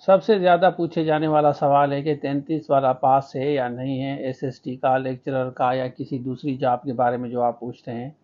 सबसे ज़्यादा पूछे जाने वाला सवाल है कि 33 वाला पास है या नहीं है, एसएसटी का, लेक्चरर का या किसी दूसरी जॉब के बारे में जो आप पूछते हैं।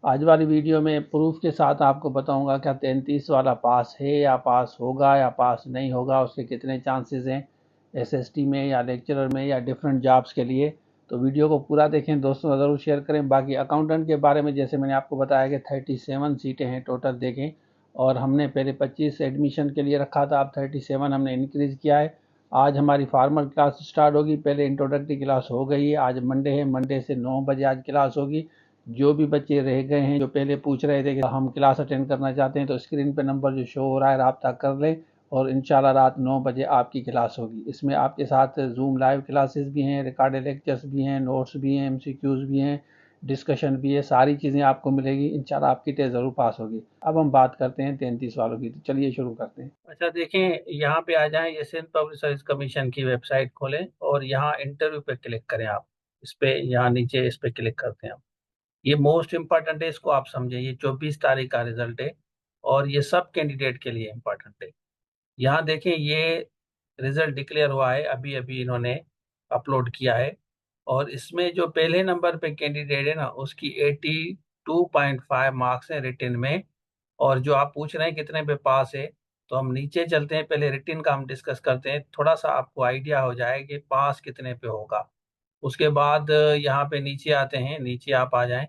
आज वाली वीडियो में प्रूफ के साथ आपको बताऊंगा क्या 33 वाला पास है या पास होगा या पास नहीं होगा, उसके कितने चांसेस हैं एसएसटी में या लेक्चरर में या डिफरेंट जॉब्स के लिए। तो वीडियो को पूरा देखें दोस्तों, ज़रूर शेयर करें। बाकी अकाउंटेंट के बारे में जैसे मैंने आपको बताया कि 37 सीटें हैं टोटल, देखें। और हमने पहले 25 एडमिशन के लिए रखा था, अब 37 हमने इंक्रीज़ किया है। आज हमारी फॉर्मल क्लास स्टार्ट होगी, पहले इंट्रोडक्टरी क्लास हो गई है। आज मंडे है, मंडे से 9 बजे आज क्लास होगी। जो भी बच्चे रह गए हैं, जो पहले पूछ रहे थे कि हम क्लास अटेंड करना चाहते हैं, तो स्क्रीन पे नंबर जो शो हो रहा है रब्ता कर लें और इंशाल्लाह रात 9 बजे आपकी क्लास होगी। इसमें आपके साथ जूम लाइव क्लासेस भी हैं, रिकॉर्डेड लेक्चर्स भी हैं, नोट्स भी हैं, एमसीक्यूज़ भी हैं, डिस्कशन भी है, सारी चीज़ें आपको मिलेगी। इंशाल्लाह आपकी टेस्ट ज़रूर पास होगी। अब हम बात करते हैं 33 वालों की, तो चलिए शुरू करते हैं। अच्छा देखें, यहाँ पे आ जाएं, ये सिंध पब्लिक सर्विस कमीशन की वेबसाइट खोलें और यहाँ इंटरव्यू पे क्लिक करें। आप इस पे यहाँ नीचे इस पे क्लिक करते हैं आप। ये मोस्ट इम्पॉर्टेंट है, इसको आप समझें। ये 24 तारीख का रिजल्ट है और ये सब कैंडिडेट के लिए इम्पोर्टेंट है। यहाँ देखें, ये रिजल्ट डिक्लेयर हुआ है, अभी अभी इन्होंने अपलोड किया है। और इसमें जो पहले नंबर पे कैंडिडेट है ना, उसकी 82.5 मार्क्स हैं रिटन में। और जो आप पूछ रहे हैं कितने पे पास है, तो हम नीचे चलते हैं, पहले रिटन का हम डिस्कस करते हैं, थोड़ा सा आपको आइडिया हो जाए कि पास कितने पे होगा। उसके बाद यहाँ पे नीचे आते हैं, नीचे आप आ जाएं,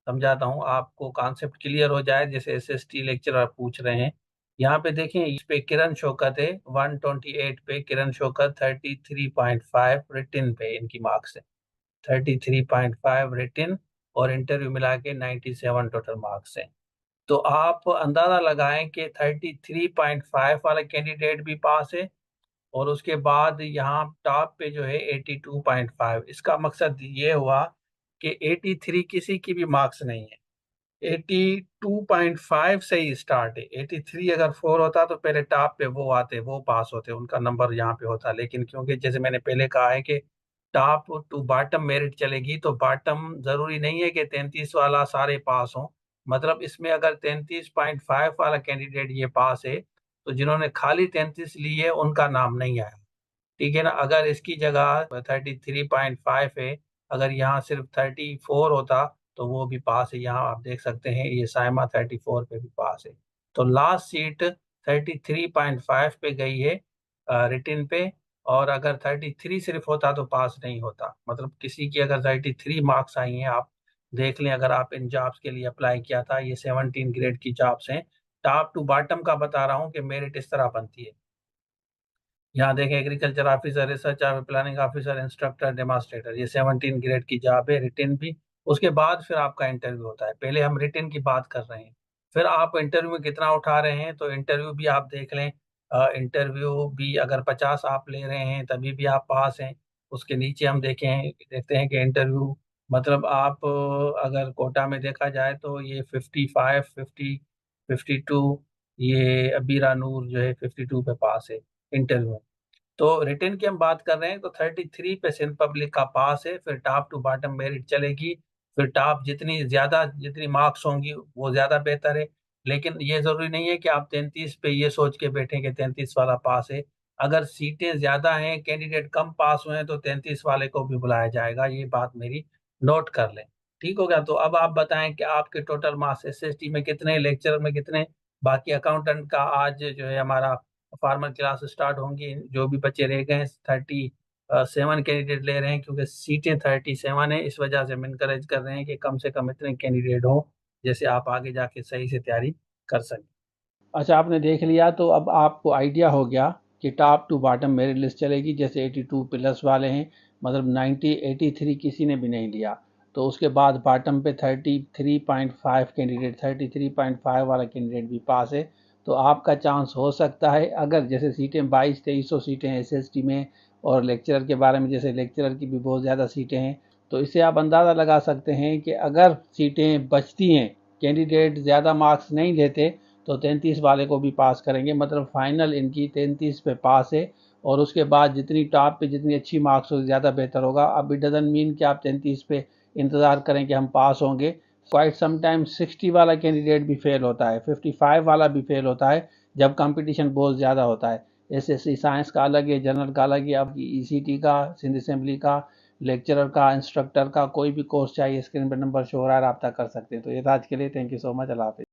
समझाता हूँ आपको, कॉन्सेप्ट क्लियर हो जाए। जैसे एसएसटी लेक्चरर पूछ रहे हैं, यहाँ पे देखें, इस पे किरण शौकत है 128 पे, किरण शौकत 33.5 रिटन पे इनकी मार्क्स है। 33.5 रिटन और इंटरव्यू मिला के 97 टोटल मार्क्स है। तो आप अंदाजा लगाएं कि 33.5 वाला कैंडिडेट भी पास है और उसके बाद यहाँ टॉप पे जो है 82.5। इसका मकसद ये हुआ कि 83 किसी की भी मार्क्स नहीं है, 82.5 से ही स्टार्ट है। 83 अगर 4 होता तो पहले टॉप पे वो आते, वो पास होते, उनका नंबर यहाँ पे होता। लेकिन क्योंकि जैसे मैंने पहले कहा है कि टॉप टू बॉटम मेरिट चलेगी, तो बॉटम जरूरी नहीं है कि 33 वाला सारे पास हो। मतलब इसमें अगर 33.5 वाला कैंडिडेट ये पास है, तो जिन्होंने खाली 33 ली है उनका नाम नहीं आया। ठीक है ना। अगर इसकी जगह 33.5 है, अगर यहाँ सिर्फ 34 होता तो वो भी पास है। यहाँ आप देख सकते हैं, ये साइमा 34 पे भी पास है। तो लास्ट सीट 33.5 पे गई है रिटिन पे। और अगर 33 सिर्फ होता तो पास नहीं होता। मतलब किसी की अगर 33 मार्क्स आई हैं, आप देख लें, अगर आप इन जॉब्स के लिए अप्लाई किया था, ये 17 ग्रेड की जॉब्स हैं। टॉप टू बॉटम का बता रहा हूँ कि मेरिट इस तरह बनती है। यहाँ देखें, agriculture officer, research planning officer, instructor, demonstrator, ये 17 ग्रेड की जॉब है, रिटेन भी। उसके बाद फिर आपका इंटरव्यू होता है। पहले हम रिटेन की बात कर रहे हैं, फिर आप इंटरव्यू में कितना उठा रहे हैं, तो इंटरव्यू भी आप देख लें। इंटरव्यू भी अगर 50 आप ले रहे हैं तभी भी आप पास हैं। उसके नीचे हम देखते हैं कि इंटरव्यू, मतलब आप अगर कोटा में देखा जाए तो ये 55, 52, ये अबीरा नूर जो है 52 पे पास है इंटरव्यू। तो रिटेन की हम बात कर रहे हैं, तो 33 पे सिंध पब्लिक का पास है। फिर टॉप टू बॉटम मेरिट चलेगी। फिर टॉप जितनी ज्यादा, जितनी मार्क्स होंगी वो ज्यादा बेहतर है। लेकिन ये जरूरी नहीं है कि आप 33 पे ये सोच के बैठे कि 33 वाला पास है। अगर सीटें ज्यादा हैं, कैंडिडेट कम पास हुए हैं, तो 33 वाले को भी बुलाया जाएगा। ये बात मेरी नोट कर लें। ठीक हो गया। तो अब आप बताएं कि आपके टोटल मार्क्स एसएसटी में कितने, लेक्चर में कितने। बाकी अकाउंटेंट का आज जो है हमारा फार्मर क्लास स्टार्ट होंगी। जो भी बच्चे रह गए हैं, 37 कैंडिडेट ले रहे हैं, क्योंकि सीटें 37 है। इस वजह से हम इनकरेज कर रहे हैं कि कम से कम इतने कैंडिडेट हो, जैसे आप आगे जाके सही से तैयारी कर सकें। अच्छा, आपने देख लिया तो अब आपको आइडिया हो गया कि top to bottom merit list चलेगी। जैसे 82 प्लस वाले हैं, मतलब 90, 83 किसी ने भी नहीं लिया। तो उसके बाद बॉटम पे 33.5 कैंडिडेट, 33.5 वाला कैंडिडेट भी पास है। तो आपका चांस हो सकता है, अगर जैसे सीटें 2200-2300 सीटें हैं एसएसटी में, और लेक्चरर के बारे में जैसे लेक्चरर की भी बहुत ज़्यादा सीटें हैं, तो इससे आप अंदाज़ा लगा सकते हैं कि अगर सीटें बचती हैं, कैंडिडेट ज़्यादा मार्क्स नहीं देते, तो 33 वाले को भी पास करेंगे। मतलब फाइनल इनकी 33 पे पास है। और उसके बाद जितनी टॉप पे जितनी अच्छी मार्क्स हो, ज़्यादा बेहतर होगा। अब इट डजंट मीन कि आप 33 पे इंतज़ार करें कि हम पास होंगे। क्वाइट समटाइम्स 60 वाला कैंडिडेट भी फेल होता है, 55 वाला भी फेल होता है, जब कंपटीशन बहुत ज़्यादा होता है। एसएससी साइंस का अलग है, जनरल का अलग है, आपकी ईसीटी का, सिंध असेंबली का, लेक्चरर का, इंस्ट्रक्टर का, कोई भी कोर्स चाहिए स्क्रीन पर नंबर शो हो रहा है, रब्ता कर सकते हैं। तो ये था आज के लिए, थैंक यू सो मच, अल्लाह हाफिज़।